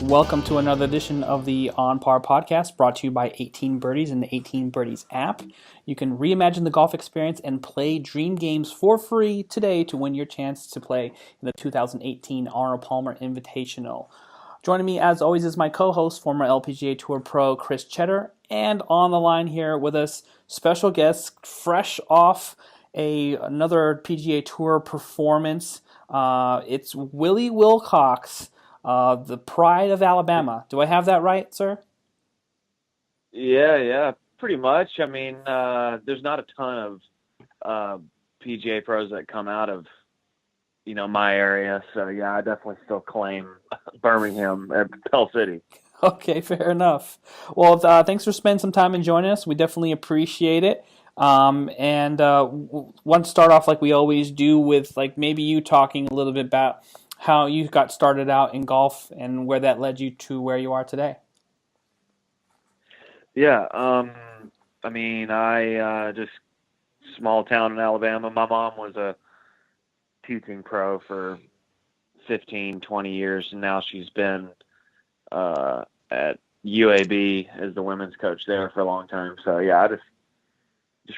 Welcome to another edition of the On Par podcast brought to you by 18Birdies and the 18Birdies app. You can reimagine the golf experience and play dream games for free today to win your chance to play in the 2018 Arnold Palmer Invitational. Joining me, as always, is my co-host, former LPGA Tour pro Chris Cheddar, and on the line here with us, special guest, fresh off another PGA Tour performance. It's Willy Wilcox, the pride of Alabama. Do I have that right, sir? Yeah, pretty much. I mean, there's not a ton of PGA pros that come out of, my area. So, yeah, I definitely still claim Birmingham at Pell City. Okay, fair enough. Well, thanks for spending some time and joining us. We definitely appreciate it. Want to start off like we always do with maybe you talking a little bit about how you got started out in golf and where that led you to where you are today. Yeah, I just small town in Alabama. My mom was a teaching pro for 15, 20 years, and now she's been at UAB as the women's coach there for a long time. So yeah, I just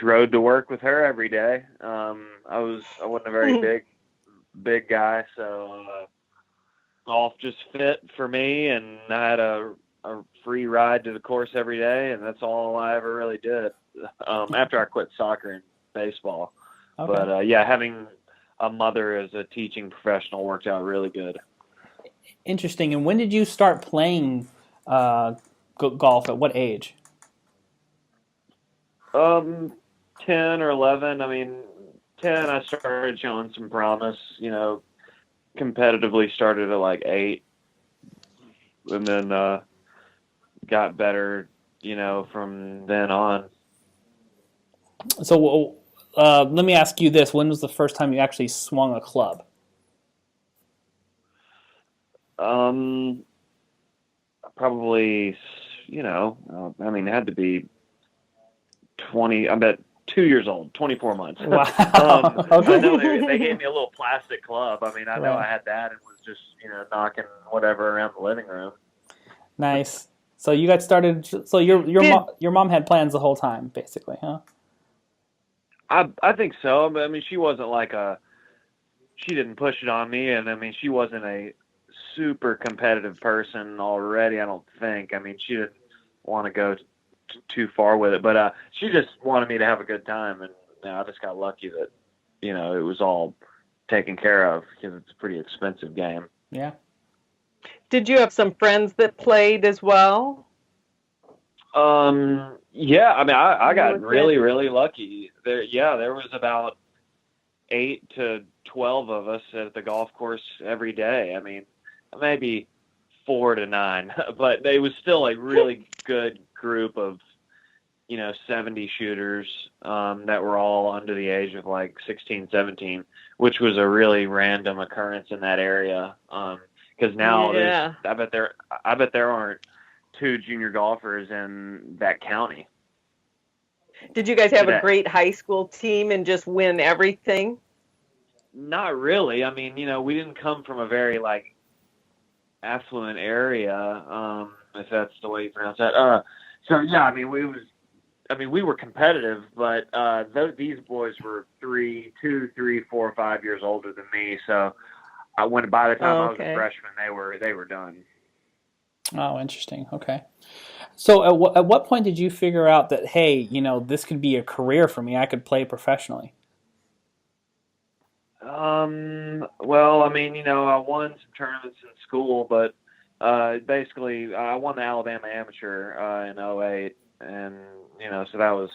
rode to work with her every day. I wasn't a very big guy, so golf just fit for me, and I had a free ride to the course every day, and that's all I ever really did after I quit soccer and baseball. Okay. But having a mother as a teaching professional worked out really good. Interesting. And when did you start playing golf? At what age? 10 or 11. I mean, 10, I started showing some promise, competitively started at like 8, and then got better, from then on. So let me ask you this. When was the first time you actually swung a club? Probably, it had to be 20, I bet 2 years old, 24 months. Wow. Okay. I know they gave me a little plastic club. I mean, I know Right. I had that and was just, knocking whatever around the living room. Nice. So you got started. So your mom had plans the whole time, basically, huh? I think so. But I mean, she wasn't she didn't push it on me. And I mean, she wasn't a super competitive person already, I don't think. I mean, she didn't want to go too far with it, but she just wanted me to have a good time. And I just got lucky that, it was all taken care of because it's a pretty expensive game. Yeah. Did you have some friends that played as well? Yeah, I mean, I got really, really lucky. There was about 8 to 12 of us at the golf course every day. I mean, maybe 4 to 9, but it was still a really good group of, 70 shooters that were all under the age of like 16, 17, which was a really random occurrence in that area. Because now I bet there aren't 2 junior golfers in that county. Did you guys have a great high school team and just win everything? Not really. I mean, we didn't come from a very affluent area, if that's the way you pronounce that. So yeah, I mean, we were competitive, but these boys were 2, 3, 4, 5 years older than me. So by the time I was a freshman, they were done. Oh, interesting. Okay. So at what point did you figure out that, hey, this could be a career for me? I could play professionally. Well, I mean, I won some tournaments in school, but basically I won the Alabama Amateur in 08, and so that was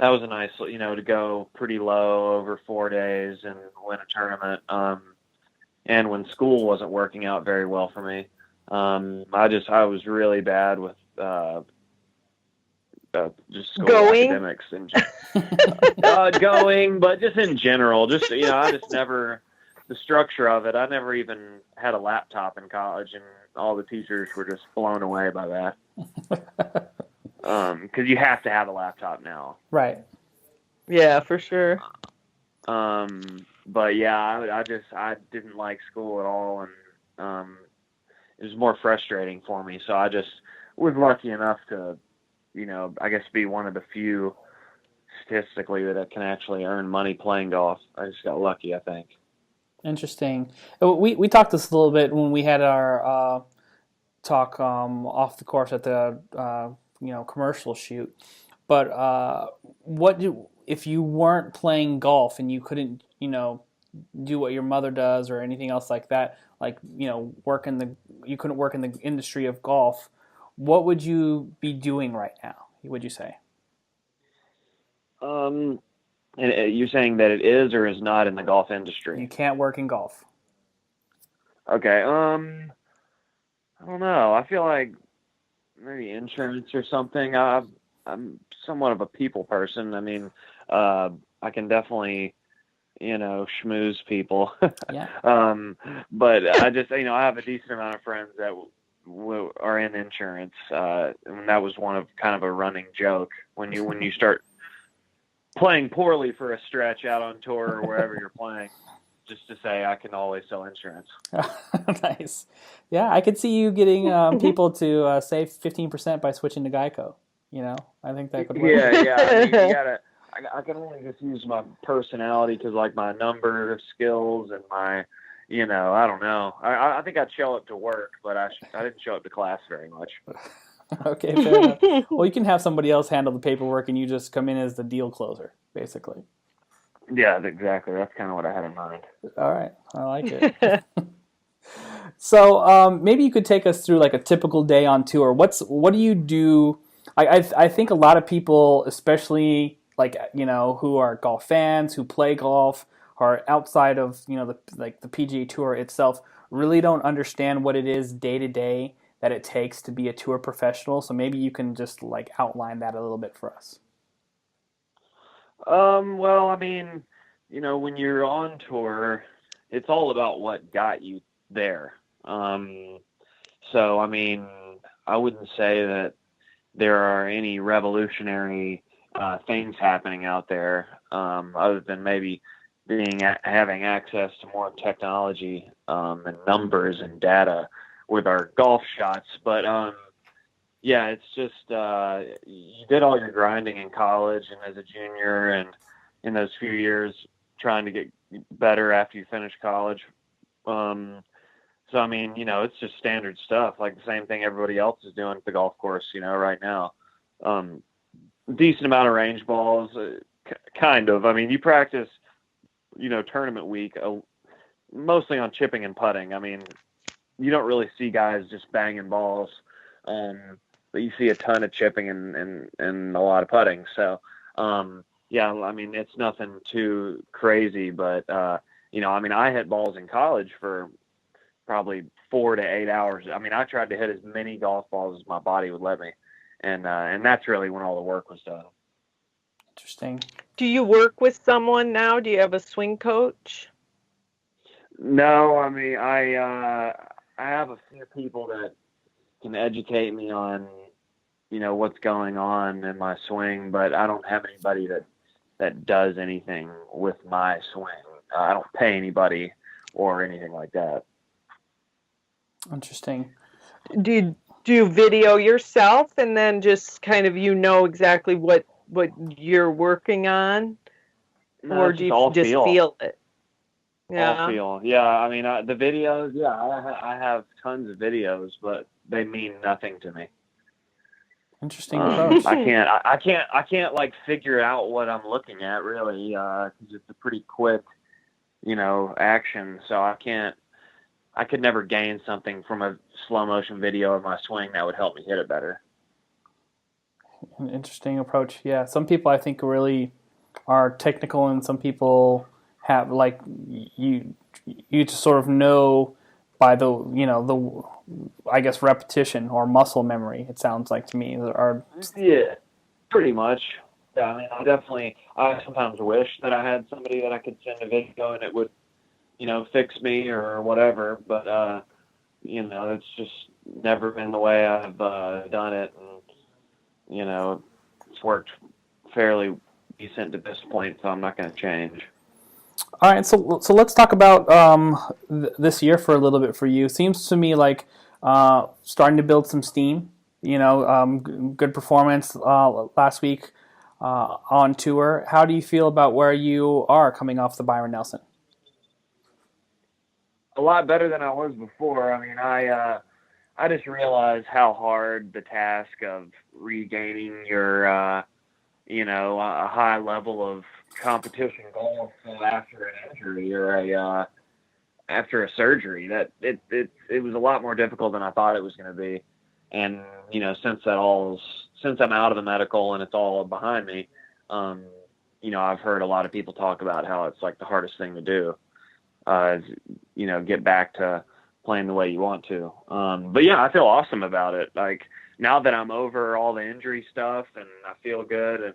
a nice, to go pretty low over 4 days and win a tournament. And when school wasn't working out very well for me, I was really bad with just school academics and going, but just in general, I just never, the structure of it, I never even had a laptop in college, and all the teachers were just blown away by that. Because you have to have a laptop now. Right. Yeah, for sure. But yeah, I didn't like school at all, and it was more frustrating for me. So I just was lucky enough to, I guess be one of the few statistically that can actually earn money playing golf. I just got lucky, I think. Interesting. We talked this a little bit when we had our talk off the course at the commercial shoot. But if you weren't playing golf and you couldn't do what your mother does or anything else like that, like you couldn't work in the industry of golf, what would you be doing right now? Would you say? And you're saying that it is or is not in the golf industry? You can't work in golf. Okay. I don't know. I feel like maybe insurance or something. I'm somewhat of a people person. I mean, I can definitely, schmooze people. Yeah. But I just, I have a decent amount of friends that are in insurance. And that was kind of a running joke when you start playing poorly for a stretch out on tour or wherever you're playing, just to say I can always sell insurance. Nice. Yeah, I could see you getting people to save 15% by switching to Geico. I think that could work. Yeah. I mean, I can only just use my personality because, like, my number skills and my, I don't know. I think I'd show up to work, but I didn't show up to class very much. Okay, fair enough. Well, you can have somebody else handle the paperwork, and you just come in as the deal closer, basically. Yeah, exactly. That's kind of what I had in mind. All right, I like it. So maybe you could take us through like a typical day on tour. What do you do? I think a lot of people, especially like who are golf fans, who play golf, are outside of the PGA Tour itself, really don't understand what it is day to day that it takes to be a tour professional. So maybe you can just like outline that a little bit for us. Well, I mean, when you're on tour, it's all about what got you there. So, I mean, I wouldn't say that there are any revolutionary things happening out there, other than maybe having access to more technology and numbers and data with our golf shots. But yeah, it's just you did all your grinding in college and as a junior, and in those few years trying to get better after you finish college. So I mean, it's just standard stuff, like the same thing everybody else is doing at the golf course, right now. Decent amount of range balls, kind of. I mean, you practice, tournament week, mostly on chipping and putting. I mean, you don't really see guys just banging balls, but you see a ton of chipping and a lot of putting. So, yeah, I mean, it's nothing too crazy, but, I mean, I hit balls in college for probably 4 to 8 hours. I mean, I tried to hit as many golf balls as my body would let me. And that's really when all the work was done. Interesting. Do you work with someone now? Do you have a swing coach? No, I mean, I have a few people that can educate me on, what's going on in my swing, but I don't have anybody that does anything with my swing. I don't pay anybody or anything like that. Interesting. Do you video yourself and then just kind of exactly what you're working on? No, or do you just feel it? Yeah. All feel. Yeah, I mean, the videos, yeah, I have tons of videos, but they mean nothing to me. Interesting approach. I can't like figure out what I'm looking at really, because it's a pretty quick, action. So I could never gain something from a slow motion video of my swing that would help me hit it better. An interesting approach. Yeah, some people I think really are technical, and some people have like you just sort of know by the I guess repetition or muscle memory. It sounds like to me. Yeah, pretty much. Yeah, I mean, I sometimes wish that I had somebody that I could send a video and it would, fix me or whatever. But it's just never been the way I've done it, and it's worked fairly decent to this point, so I'm not going to change. All right, so let's talk about this year for a little bit for you. Seems to me like starting to build some steam. Good performance last week on tour. How do you feel about where you are coming off the Byron Nelson? A lot better than I was before. I mean, I just realized how hard the task of regaining your, a high level of competition golf after an injury or after a surgery. That it was a lot more difficult than I thought it was going to be. And since I'm out of the medical and it's all behind me, I've heard a lot of people talk about how it's like the hardest thing to do, get back to playing the way you want to. But yeah, I feel awesome about it. Like now that I'm over all the injury stuff and I feel good and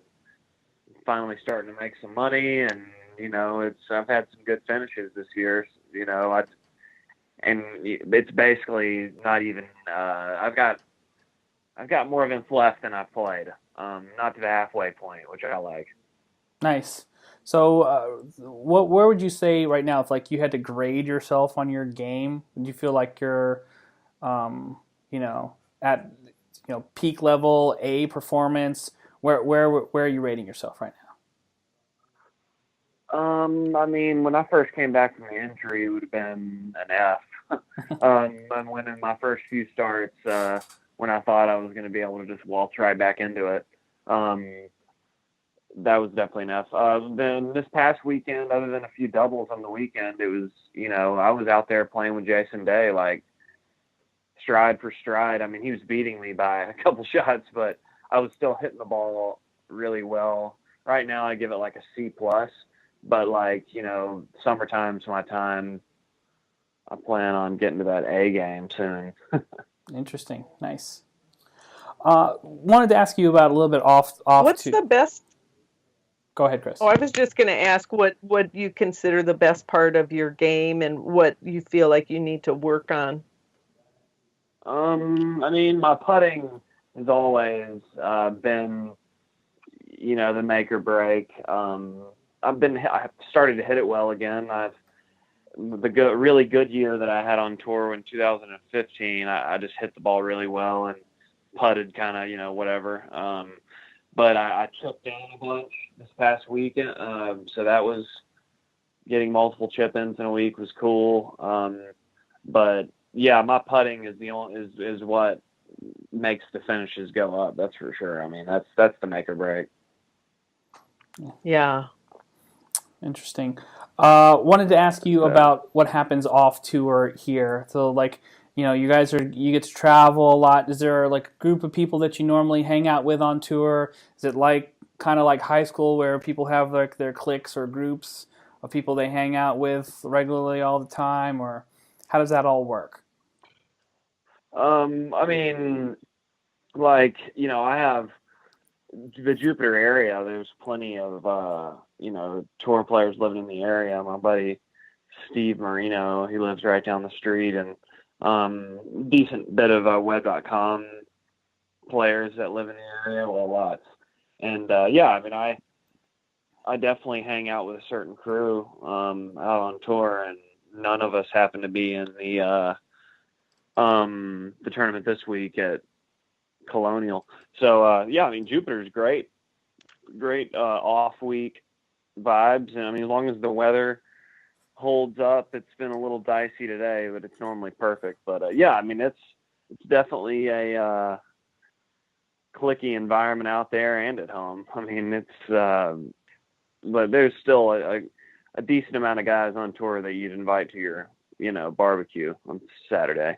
finally starting to make some money, and I've had some good finishes this year. And it's basically not even. I've got more events left than I've played. Not to the halfway point, which I like. Nice. So, where would you say right now, if like you had to grade yourself on your game, would you feel like you're, at peak level A performance? Where are you rating yourself right now? I mean, when I first came back from the injury, it would have been an F. I'm winning my first few starts when I thought I was going to be able to just waltz right back into it. That was definitely enough. Then this past weekend, other than a few doubles on the weekend, it was, I was out there playing with Jason Day, like stride for stride. I mean, he was beating me by a couple shots, but I was still hitting the ball really well. Right now, I give it like a C+, but like, summertime's my time. I plan on getting to that A game soon. Interesting. Nice. Wanted to ask you about a little bit off. What's the best? Go ahead, Chris. Oh, I was just going to ask what you consider the best part of your game and what you feel like you need to work on. I mean, my putting has always been, the make or break. I've started to hit it well again. Really good year that I had on tour in 2015, I just hit the ball really well and putted kind of, whatever. But I took down a bunch this past weekend. So that was getting multiple chip-ins in a week was cool. But yeah, my putting is what makes the finishes go up. That's for sure. I mean, that's the make or break. Yeah. Interesting. Wanted to ask you about what happens off tour here. So like, you get to travel a lot. Is there like a group of people that you normally hang out with on tour? Is it like kind of like high school where people have like their cliques or groups of people they hang out with regularly all the time, or how does that all work? I mean, like, I have the Jupiter area. There's plenty of, tour players living in the area. My buddy Steve Marino, he lives right down the street, and decent bit of web.com players that live in the area, well, lots. And yeah, I mean, I definitely hang out with a certain crew out on tour, and none of us happen to be in the tournament this week at Colonial. So yeah, I mean, Jupiter's great off week vibes, and I mean, as long as the weather holds up. It's been a little dicey today, but it's normally perfect. But yeah, I mean, it's definitely a cliquey environment out there and at home. I mean, it's but there's still a decent amount of guys on tour that you'd invite to your barbecue on Saturday.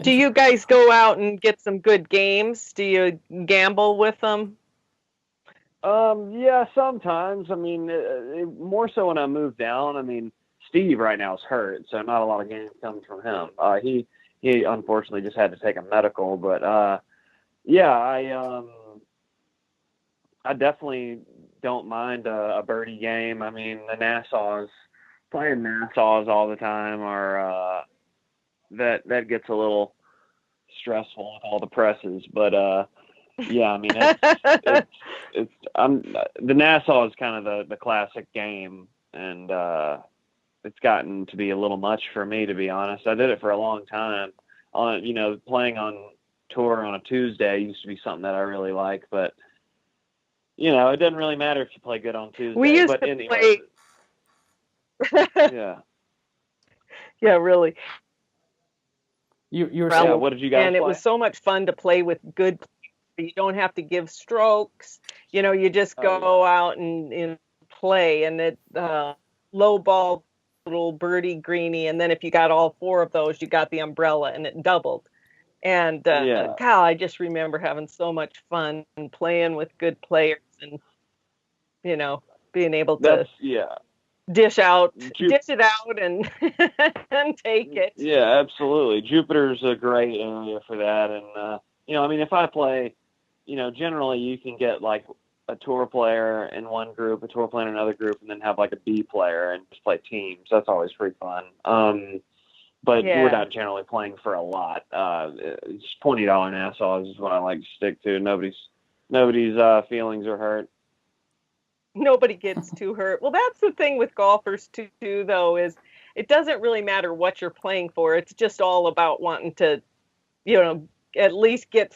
Do you guys go out and get some good games? Do you gamble with them? Yeah, sometimes. I mean, more so when I move down. I mean, Steve right now is hurt, so not a lot of games coming from him. He unfortunately just had to take a medical, but yeah, I definitely don't mind a birdie game. I mean, playing Nassau's all the time are that gets a little stressful with all the presses, but yeah, I mean, the Nassau is kind of the classic game, and it's gotten to be a little much for me, to be honest. I did it for a long time. playing on tour on a Tuesday used to be something that I really like, but it doesn't really matter if you play good on Tuesday. We used but to anyway, play. Yeah. Yeah, really. You were Yeah, saying, what did you guys And play? it was so much fun to play with good. You don't have to give strokes. You just go out and play, and it low ball, little birdie, greenie, and then if you got all four of those, you got the umbrella, and it doubled. And Yeah. God, I just remember having so much fun and playing with good players, and being able to dish it out and and take it. Yeah, absolutely. Jupiter's a great area for that. And, if I play, generally you can get like a tour player in one group, a tour player in another group, and then have like a B player and just play teams. That's always pretty fun. But we're not generally playing for a lot. It's $20 Nassau is what I like to stick to. Nobody's feelings are hurt. Nobody gets too hurt. Well, that's the thing with golfers too, though, is it doesn't really matter what you're playing for. It's just all about wanting to, at least get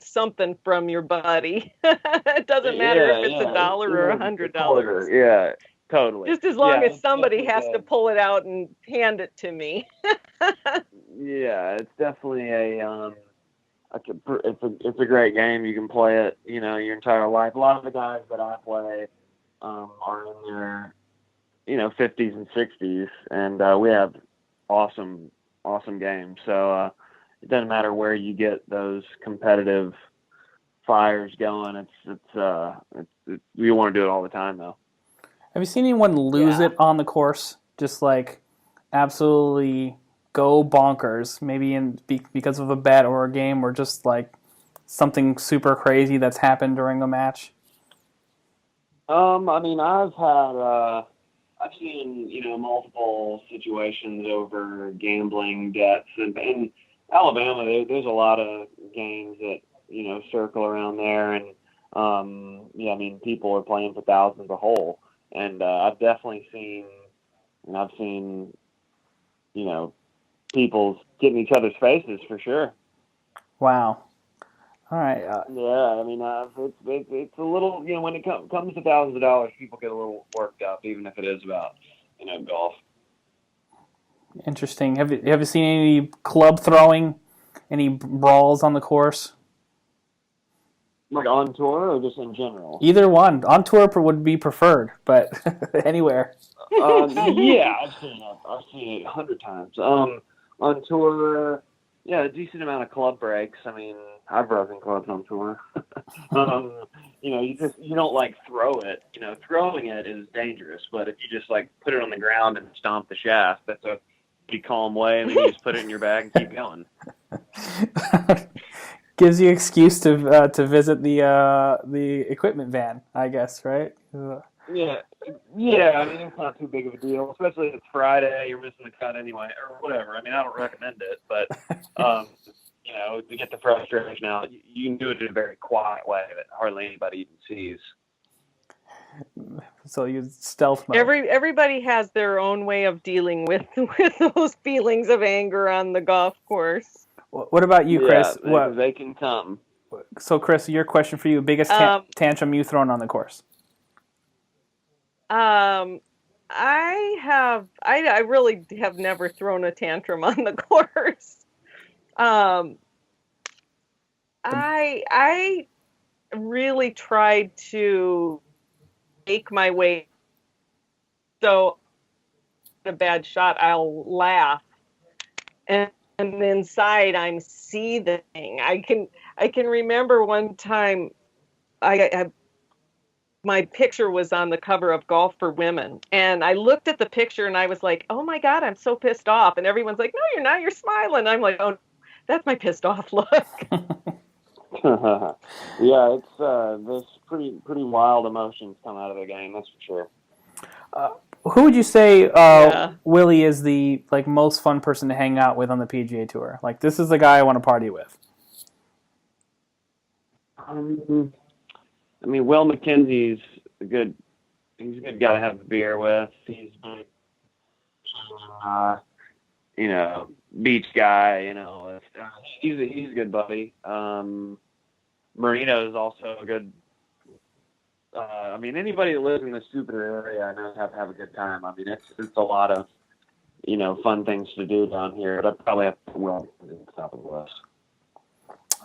something from your buddy. It doesn't matter if it's $1 or $100. Yeah, totally. Just as long as somebody has to pull it out and hand it to me. Yeah, it's definitely it's a great game. You can play it, your entire life. A lot of the guys that I play are in their, 50s and 60s, and we have awesome games. So it doesn't matter where you get those competitive fires going. We want to do it all the time, though. have you seen anyone lose it on the course? Just like absolutely go bonkers, maybe because of a bet or a game, or just like something super crazy that's happened during a match? I've seen, multiple situations over gambling debts, and in Alabama, there's a lot of games that, circle around there, and people are playing for thousands a hole, and I've definitely seen, people getting each other's faces for sure. Wow. All right. It's a little, when it comes to thousands of dollars, people get a little worked up, even if it is about, golf. Interesting. Have you seen any club throwing, any brawls on the course? Like on tour or just in general? Either one. On tour would be preferred, but anywhere. Yeah, I've seen it 100 times. On tour, a decent amount of club breaks. I've broken clubs on tour. You don't like throw it. Throwing it is dangerous, but if you just like put it on the ground and stomp the shaft, that's a pretty calm way, and then you just put it in your bag and keep going. Gives you excuse to visit the equipment van, I guess, right? Yeah. It's not too big of a deal, especially if it's Friday, you're missing the cut anyway, or whatever. I don't recommend it, but, to get the frustration out, you can do it in a very quiet way that hardly anybody even sees. So you stealth mode. Everybody has their own way of dealing with those feelings of anger on the golf course. What about you, Chris? Yeah, they can come. So, Chris, your question for you: biggest tantrum you've thrown on the course? I really have never thrown a tantrum on the course. I really tried to make my way. So, a bad shot, I'll laugh, and inside I'm seething. I can remember one time, my picture was on the cover of Golf for Women, and I looked at the picture and I was like, "Oh my God, I'm so pissed off!" And everyone's like, "No, you're not. You're smiling." I'm like, "Oh, that's my pissed off look." Yeah, it's there's pretty wild emotions come out of the game. That's for sure. Who would you say, Willy, is the most fun person to hang out with on the PGA Tour? Like, this is the guy I want to party with. Will McKenzie's he's a good guy to have a beer with. He's been, beach guy. He's a good buddy. Marino is also a good. Anybody that lives in the Jupiter area, I know have a good time. I mean, it's a lot of fun things to do down here. But I probably have to well at the top of the list.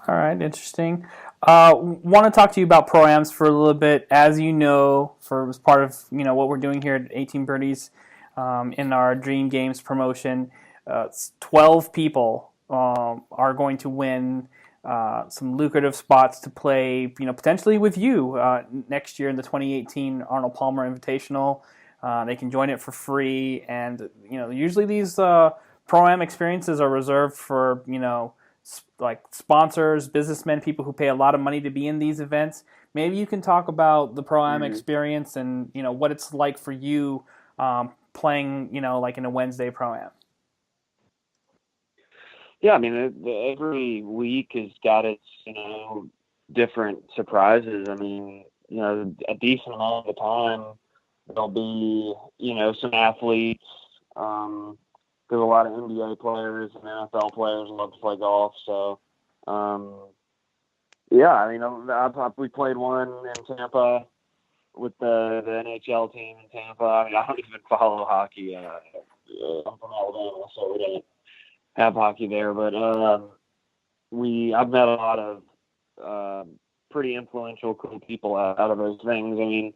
All right, interesting. Want to talk to you about ProAms for a little bit. As you know, as part of what we're doing here at 18 Birdies in our Dream Games promotion, 12 people are going to win some lucrative spots to play, potentially with you next year in the 2018 Arnold Palmer Invitational. They can join it for free, and usually these Pro-Am experiences are reserved for like sponsors, businessmen, people who pay a lot of money to be in these events. Maybe you can talk about the Pro-Am experience and what it's like for you playing like in a Wednesday Pro-Am. Yeah, I mean, every week has got its different surprises. I mean, a decent amount of the time there'll be some athletes. There's a lot of NBA players and NFL players who love to play golf. So, we played one in Tampa with the NHL team in Tampa. I mean, I don't even follow hockey. I'm from Alabama, so we don't have hockey there. But I've met a lot of pretty influential, cool people out of those things. I mean,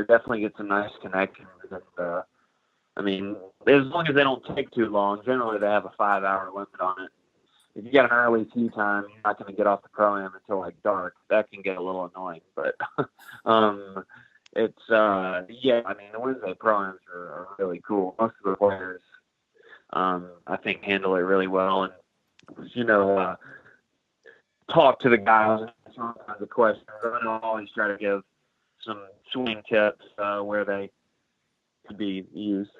definitely get some nice connections. I mean, as long as they don't take too long, generally they have a 5-hour limit on it. If you got an early tee time, you're not going to get off the Pro-Am until like dark. That can get a little annoying, but the Wednesday Pro-Ams are really cool. Most of the players, I think, handle it really well, and talk to the guys and answer all kinds of questions. I always try to give some swing tips where they could be used.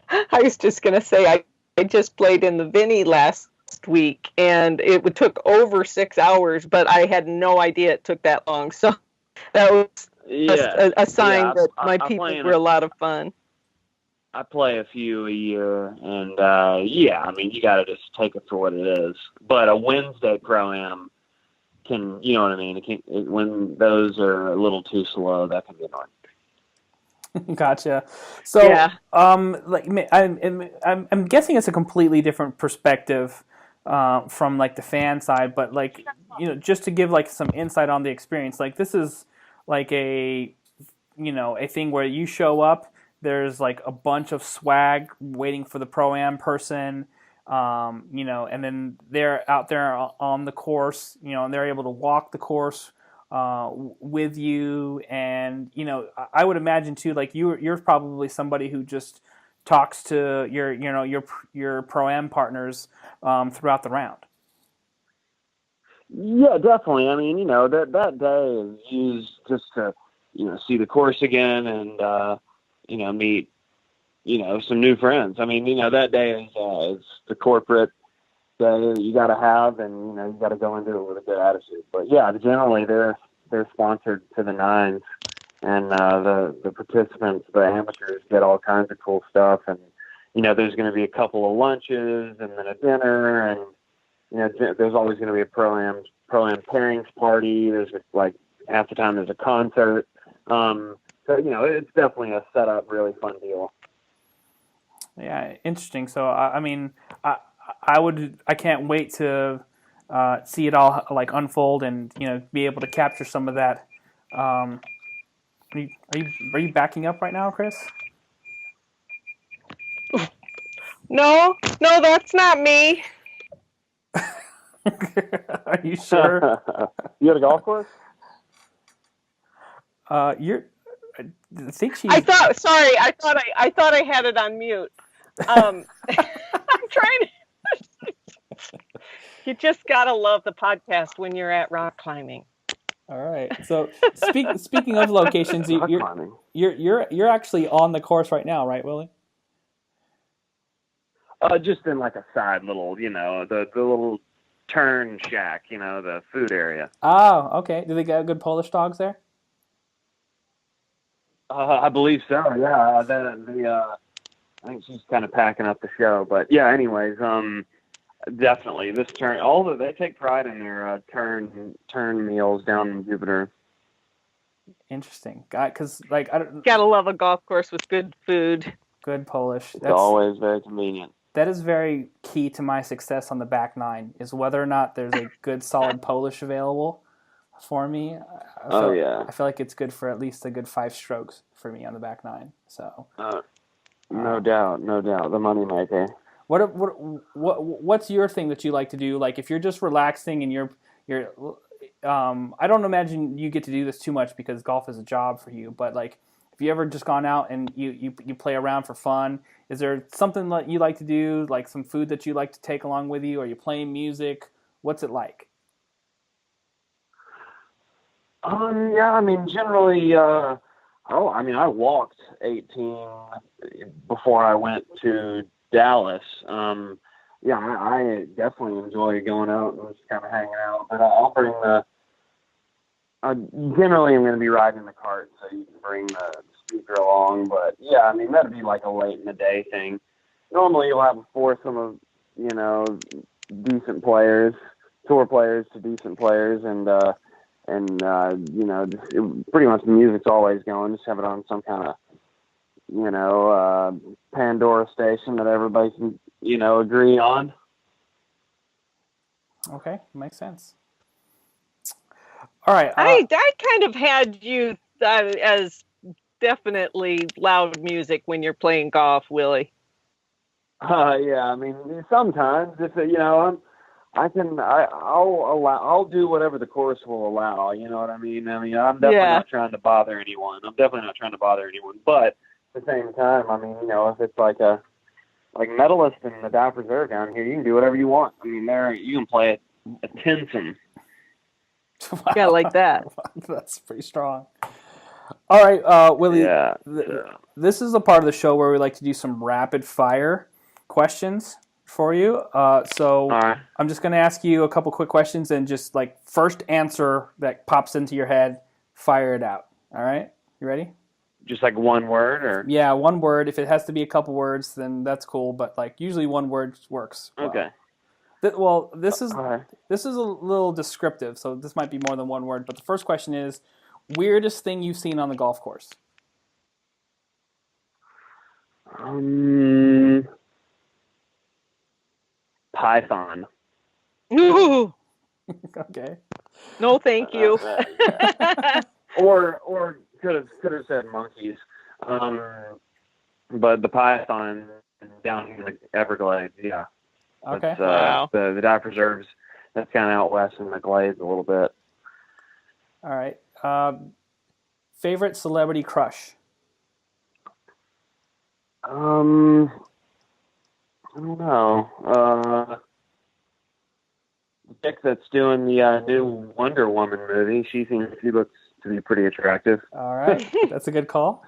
I was just going to say, I just played in the Vinny last week, and it took over 6 hours, but I had no idea it took that long. So that was a sign that my people were a lot of fun. I play a few a year, and I mean, you got to just take it for what it is. But a Wednesday Pro-Am can, you know what I mean? When those are a little too slow, that can be annoying. Gotcha. So, yeah. I'm guessing it's a completely different perspective from like the fan side, but like just to give like some insight on the experience, like this is like a thing where you show up, there's like a bunch of swag waiting for the Pro-Am person, and then they're out there on the course, and they're able to walk the course with you, and I would imagine too, like you're probably somebody who just talks to your Pro-Am partners throughout the round. Yeah, definitely. I mean, that day is used just to see the course again and meet some new friends. I mean, that day is the corporate day you got to have, and you got to go into it with a good attitude. But yeah, generally they're sponsored to the nines, and the participants, the amateurs, get all kinds of cool stuff. And there's going to be a couple of lunches and then a dinner, and there's always going to be a Pro-Am pairings party. There's like half the time there's a concert. So it's definitely a set up, really fun deal. Yeah, interesting. So I mean, I can't wait to see it all like unfold and be able to capture some of that. Are you backing up right now, Chris? No, that's not me. Are you sure? You at a golf course? I think she's. I thought I had it on mute. I'm trying to. You just gotta love the podcast when you're at rock climbing. All right. So speaking of locations, you're actually on the course right now, right, Willy? Just in like a side little, the little turn shack, the food area. Oh, okay. Do they got good Polish dogs there? I believe so. Yeah. think she's kind of packing up the show. But yeah, anyways, definitely this turn. Although they take pride in their turn meals down in Jupiter. Interesting, because like I don't. Gotta love a golf course with good food. Good Polish. It's always very convenient. That is very key to my success on the back nine, is whether or not there's a good solid Polish available for me. I feel like it's good for at least a good 5 strokes for me on the back nine. So no doubt, the money maker. What's your thing that you like to do? Like if you're just relaxing and you're I don't imagine you get to do this too much because golf is a job for you, but like if you ever just gone out and you play around for fun, is there something that you like to do, like some food that you like to take along with you? Are you playing music? What's it like? Yeah, I mean, generally, I walked 18 before I went to Dallas. Yeah, I definitely enjoy going out and just kind of hanging out. But I'll bring generally I'm going to be riding the cart, so you can bring the speaker along. But yeah, I mean, that'd be like a late in the day thing. Normally you'll have a foursome of, decent players, tour players to decent players, and pretty much the music's always going. Just have it on some kind of, Pandora station that everybody can, agree on. Okay, makes sense. All right. I kind of had you as definitely loud music when you're playing golf, Willie. Yeah, I mean, sometimes if I'll do whatever the course will allow. You know what I mean? I'm definitely not trying to bother anyone. But at the same time, I mean, if it's like Medalist and the Dow Preserve down here, you can do whatever you want. I mean, you can play a Tinson. Wow. Yeah, like that. That's pretty strong. All right, Willie. Yeah. This is the part of the show where we like to do some rapid fire questions for you. So right. I'm just going to ask you a couple quick questions and just like first answer that pops into your head, fire it out. All right? You ready? Just like one word, or? Yeah, one word. If it has to be a couple words, then that's cool. But like usually one word works. Okay. This is a little descriptive, so this might be more than one word. But the first question is, weirdest thing you've seen on the golf course? Python. Ooh. Okay. No, thank you. Or could have said monkeys. But the python down in the Everglades, yeah. Okay. Wow. The Dow Preserves, that's kind of out west in the Glades a little bit. All right. Favorite celebrity crush? I don't know. The chick that's doing the new Wonder Woman movie, she looks to be pretty attractive. All right. That's a good call.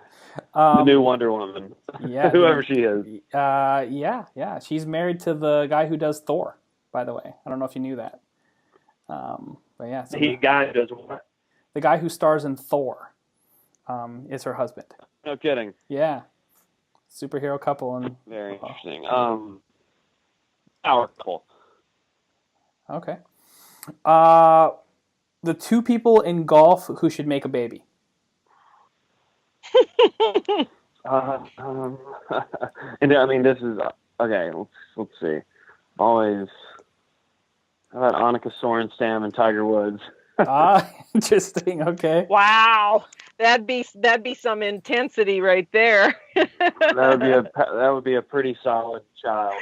The new Wonder Woman. Yeah. Whoever she is. Yeah. She's married to the guy who does Thor, by the way. I don't know if you knew that. But yeah. So the guy does what? The guy who stars in Thor is her husband. No kidding. Yeah. Superhero couple. And very interesting. Our couple. Okay. The two people in golf who should make a baby. And I mean, this is okay. Let's see. Always. How about Annika Sorenstam and Tiger Woods? Interesting. Okay. Wow, that'd be some intensity right there. that would be a pretty solid child.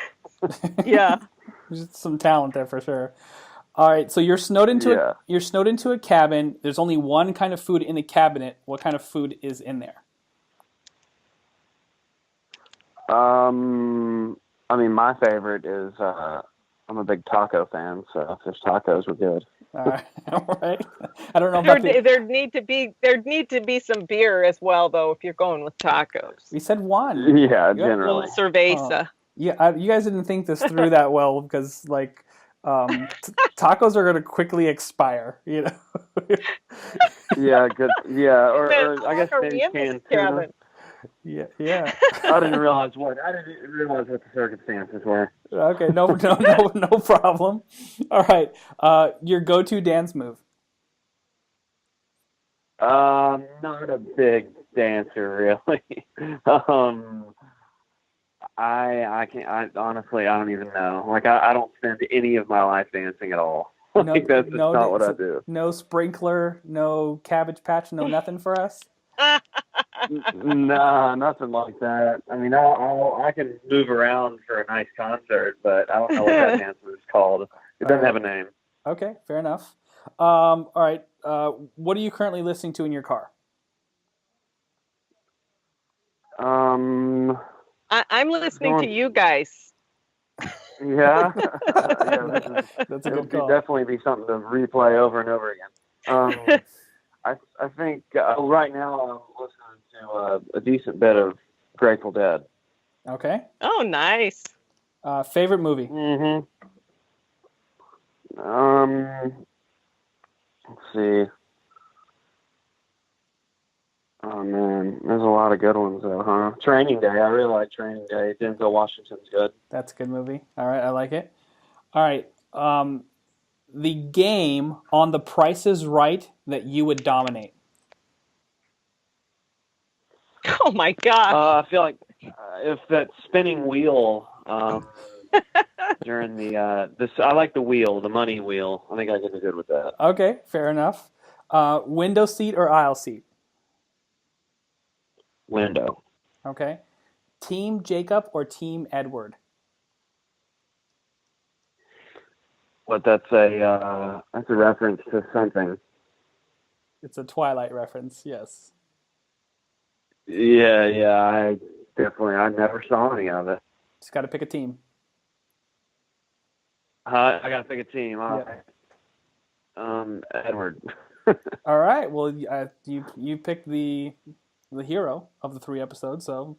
Yeah. There's some talent there for sure. All right, so you're snowed into a cabin. There's only one kind of food in the cabinet. What kind of food is in there? I mean, my favorite is I'm a big taco fan, so if there's tacos, we're good. All right. I don't know about there'd need to be some beer as well, though, if you're going with tacos. We said one. Yeah, generally. A little cerveza. Yeah, you guys didn't think this through that well because like tacos are going to quickly expire, you know. Yeah, good. Yeah, or I guess maybe canned tuna. Yeah, yeah. I didn't realize what the circumstances were. Okay, no problem. All right, your go-to dance move. Not a big dancer really. um, I can't. I honestly, I don't even know. Like, I don't spend any of my life dancing at all. Like, that's just not what I do. No sprinkler, no Cabbage Patch, no nothing for us. Nah, nothing like that. I mean, I can move around for a nice concert, but I don't know what that dance is called. It doesn't have a name. Okay, fair enough. All right. What are you currently listening to in your car? I'm listening to you guys. Yeah, yeah. That's a good call. Definitely be something to replay over and over again. I think right now I'm listening to a decent bit of Grateful Dead. Okay. Oh, nice. Favorite movie? Mm-hmm. Let's see. Oh man, there's a lot of good ones though, huh? Training Day. I really like Training Day. Denzel Washington's good. That's a good movie. All right, I like it. All right. The game on The Price is Right that you would dominate. Oh my gosh. I feel like if that spinning wheel during the I like the wheel, the money wheel. I think I could be good with that. Okay, fair enough. Window seat or aisle seat? Window. Okay. Team Jacob or Team Edward? But that's a reference to something. It's a Twilight reference, yes. Yeah, I never saw any of it. Just got to pick a team. I got to pick a team. Yeah. Edward. All right. Well, you picked the hero of the 3 episodes, so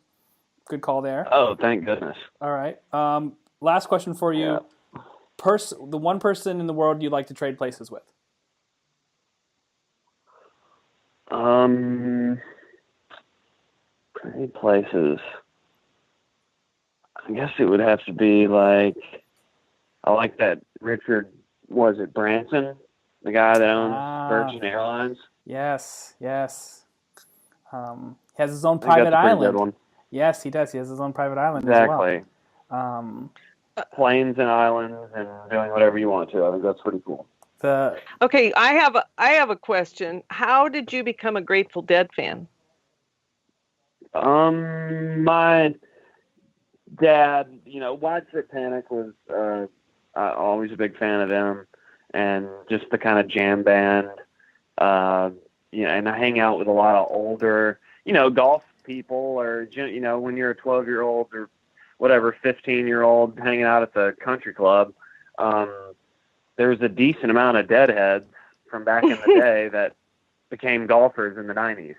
good call there. Oh, thank goodness. All right. Last question for you. Yeah. The one person in the world you'd like to trade places with? Trade places. I guess it would have to be like, I like that Richard, was it Branson? The guy that owns Virgin Airlines? Yes. He has his own private island. Good one. Yes, he does. He has his own private island exactly. as well. Planes and islands and doing whatever you want to. I think that's pretty cool. Okay, I have a question. How did you become a Grateful Dead fan? My dad, Widespread Panic was always a big fan of them, and just the kind of jam band. And I hang out with a lot of older, golf people, or when you're a 12-year-old or whatever, 15-year-old hanging out at the country club. There's a decent amount of deadheads from back in the day that became golfers in the 90s.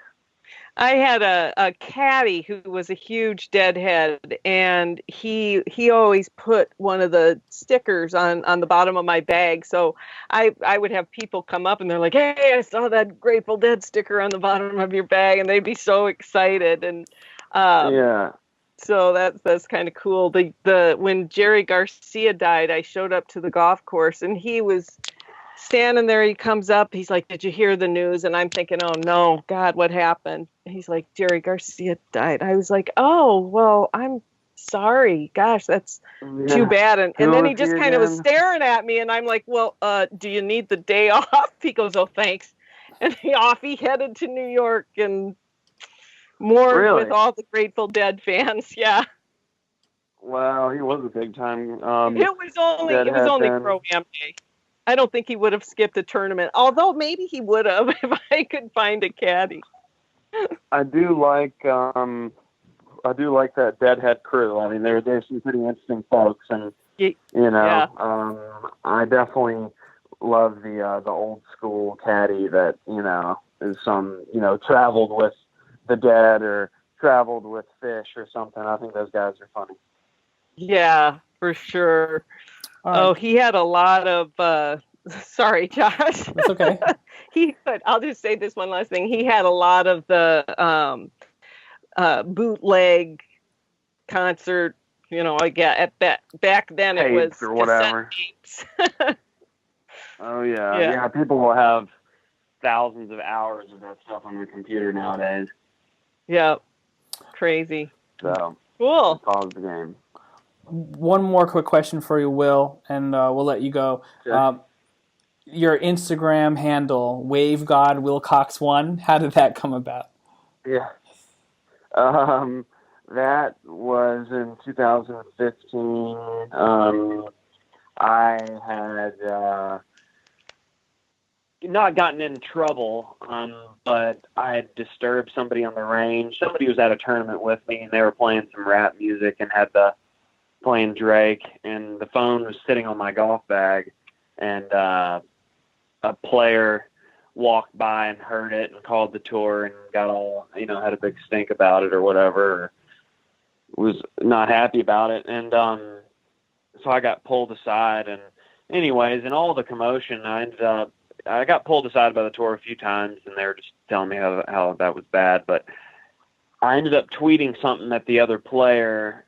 I had a caddy who was a huge deadhead, and he always put one of the stickers on the bottom of my bag. So I would have people come up and they're like, "Hey, I saw that Grateful Dead sticker on the bottom of your bag," and they'd be so excited. And yeah. So that's kind of cool. When Jerry Garcia died, I showed up to the golf course and he was standing there. He comes up. He's like, "Did you hear the news?" And I'm thinking, "Oh no, God, what happened?" And he's like, "Jerry Garcia died." I was like, "Oh, well, I'm sorry. Gosh, that's too bad." And then he just kind of was staring at me, and I'm like, "Well, do you need the day off?" He goes, "Oh, thanks." And he headed to New York and mourned with all the Grateful Dead fans. Yeah. Well, he was a big time. It was only Pro-Am Day. I don't think he would have skipped a tournament, although maybe he would have if I could find a caddy. I do like that Deadhead crew. I mean, there's some pretty interesting folks, and I definitely love the old school caddy that is traveled with the Dead or traveled with Fish or something. I think those guys are funny. Yeah, for sure. Oh, he had a lot of. Sorry, Josh. That's okay. I'll just say this one last thing. He had a lot of the bootleg concert. I get back then it was tapes or whatever. Tapes. Oh yeah. People will have thousands of hours of that stuff on their computer nowadays. Yeah, crazy. So cool. Pause the game. One more quick question for you, Will, and we'll let you go. Sure. Your Instagram handle, WaveGodWilcox1, how did that come about? Yeah. That was in 2015. I had not gotten in trouble, but I had disturbed somebody on the range. Somebody was at a tournament with me, and they were playing some rap music and playing Drake, and the phone was sitting on my golf bag, and a player walked by and heard it and called the tour and got all, had a big stink about it or whatever, or was not happy about it. And so I got pulled aside, and anyways, in all the commotion, I got pulled aside by the tour a few times, and they were just telling me how that was bad. But I ended up tweeting something at the other player,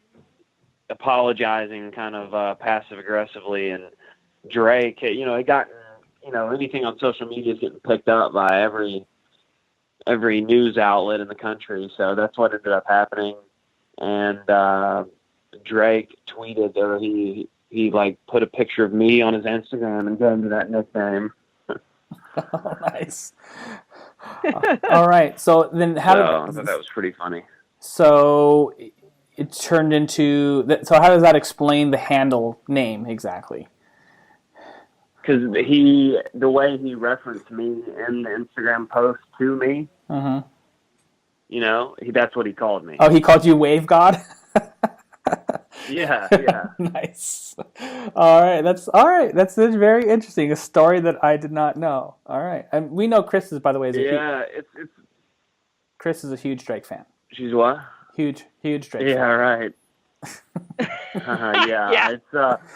apologizing kind of passive-aggressively. And Drake, it got, anything on social media is getting picked up by every news outlet in the country. So that's what ended up happening. And Drake tweeted, or he put a picture of me on his Instagram and gave me that nickname. Oh, nice. All right. So then I thought that was pretty funny. So it turned into... So how does that explain the handle name exactly? Because the way he referenced me in the Instagram post to me, that's what he called me. Oh, he called you Wave God? Yeah. Nice. All right. That's very interesting. A story that I did not know. All right. And we know Chris is, by the way, Chris is a huge Drake fan. She's what? Huge Drake fan. Yeah, right. Yeah. It's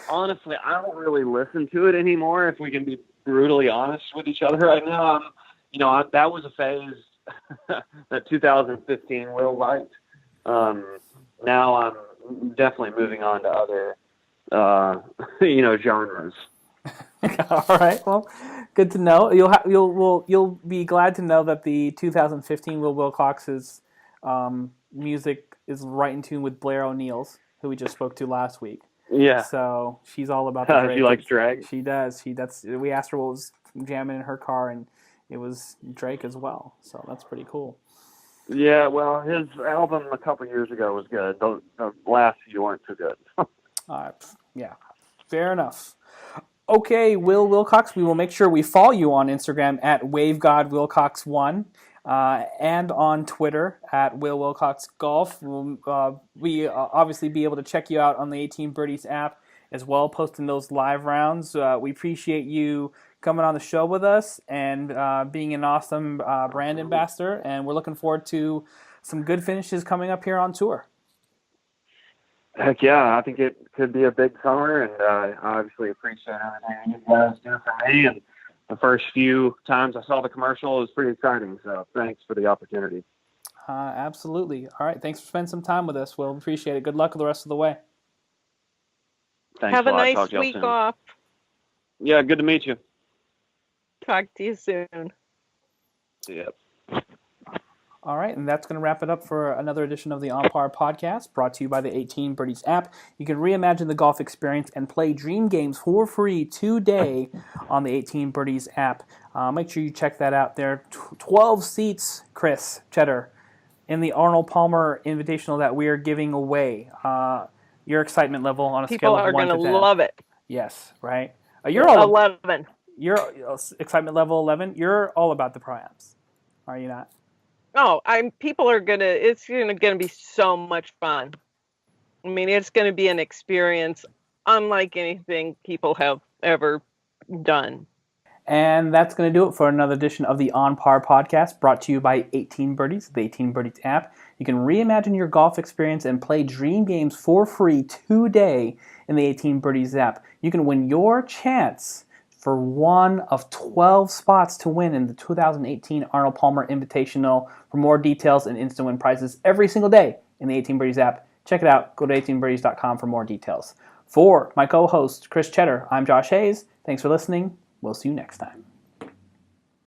honestly, I don't really listen to it anymore. If we can be brutally honest with each other right now, that was a phase that 2015 Will liked. Now I'm definitely moving on to other, genres. All right. Well, good to know. You'll be glad to know that the 2015 Will Wilcox's music is right in tune with Blair O'Neill's, who we just spoke to last week. Yeah. So she's all about the Drake. She likes Drake. She does. We asked her what was jamming in her car, and it was Drake as well. So that's pretty cool. Yeah, well, his album a couple years ago was good. The last few weren't so good. Yeah, fair enough. Okay, Will Wilcox, we will make sure we follow you on Instagram at WaveGodWilcox1 and on Twitter at Will Wilcox Golf. We'll obviously be able to check you out on the 18Birdies app as well, posting those live rounds. We appreciate you coming on the show with us and being an awesome brand ambassador, and we're looking forward to some good finishes coming up here on tour. Heck yeah, I think it could be a big summer, and I obviously appreciate everything you guys do for me. And the first few times I saw the commercial, it was pretty exciting, so thanks for the opportunity. Absolutely. All right, thanks for spending some time with us. We'll appreciate it. Good luck the rest of the way. Thanks Have a a lot. nice Talk to y'all week soon. off. Yeah, good to meet you. Talk to you soon. Yep. All right, and that's going to wrap it up for another edition of the On Par podcast, brought to you by the 18Birdies app. You can reimagine the golf experience and play dream games for free today on the 18Birdies app. Make sure you check that out. There are 12 seats, Chris Cheddar, in the Arnold Palmer Invitational that we are giving away. Your excitement level on a scale of 1 to 10. People are going to love it. Yes, right? You're 11. Your excitement level 11. You're all about the ProAms, are you not? Oh, it's gonna be so much fun. I mean, it's gonna be an experience unlike anything people have ever done. And that's going to do it for another edition of the On Par podcast, brought to you by 18Birdies, the 18Birdies app. You can reimagine your golf experience and play dream games for free today in the 18Birdies app. You can win your chance for one of 12 spots to win in the 2018 Arnold Palmer Invitational. For more details and instant win prizes every single day in the 18Birdies app, check it out. Go to 18birdies.com for more details. For my co-host, Chris Cheddar, I'm Josh Hayes. Thanks for listening. We'll see you next time.